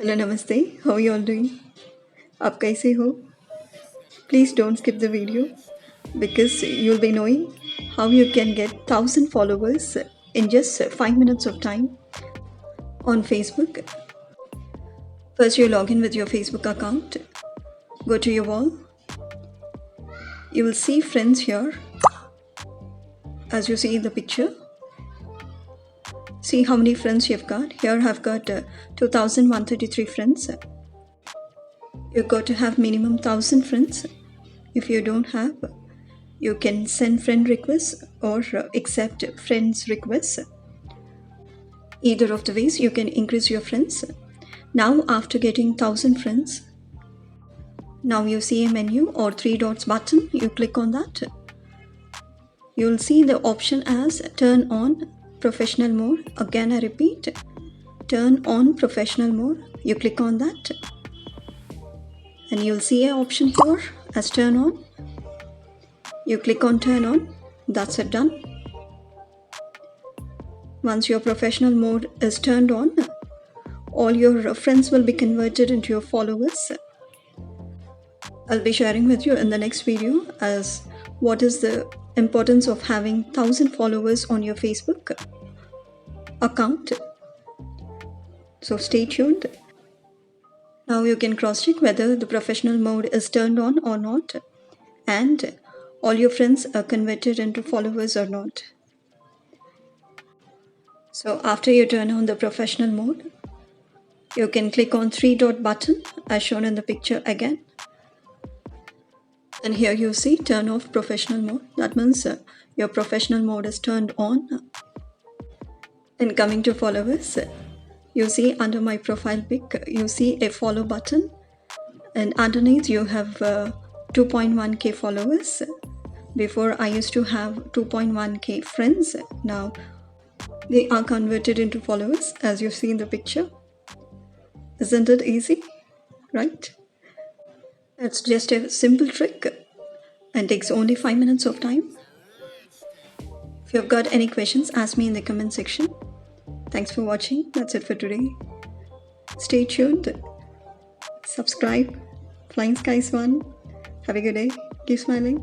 Hello नमस्ते how you all doing आप कैसे हो please don't skip the video because you'll be knowing how you can get 1000 followers in just 5 minutes of time on Facebook. First you log in with your Facebook account, go to your wall, you will see friends here as you see in the picture. See how many friends you've got. Here I've got 2133 friends. You've got to have minimum 1000 friends. If you don't have, you can send friend requests or accept friends requests. Either of the ways you can increase your friends. Now after getting 1000 friends, now you see a menu or 3 dots button, you click on that. You'll see the option as turn on professional mode. Again I repeat, turn on professional mode. You click on that and you'll see an option here as turn on. You click on turn on. That's it, done. Once your professional mode is turned on, all your friends will be converted into your followers. I'll be sharing with you in the next video as what is the importance of having 1000 followers on your Facebook account. So stay tuned. Now you can cross-check whether the professional mode is turned on or not, and all your friends are converted into followers or not. So after you turn on the professional mode, you can click on 3 dot button as shown in the picture again. And here you see turn off professional mode. That means your professional mode is turned on. And coming to followers, you see under my profile pic, you see a follow button, and underneath you have 2.1k followers. Before I used to have 2.1k friends. Now they are converted into followers as you see in the picture. Isn't it easy, right? It's just a simple trick and takes only 5 minutes of time. If you've got any questions, ask me in the comment section. Thanks for watching. That's it for today. Stay tuned. Subscribe. Flying Skies 1. Have a good day. Keep smiling.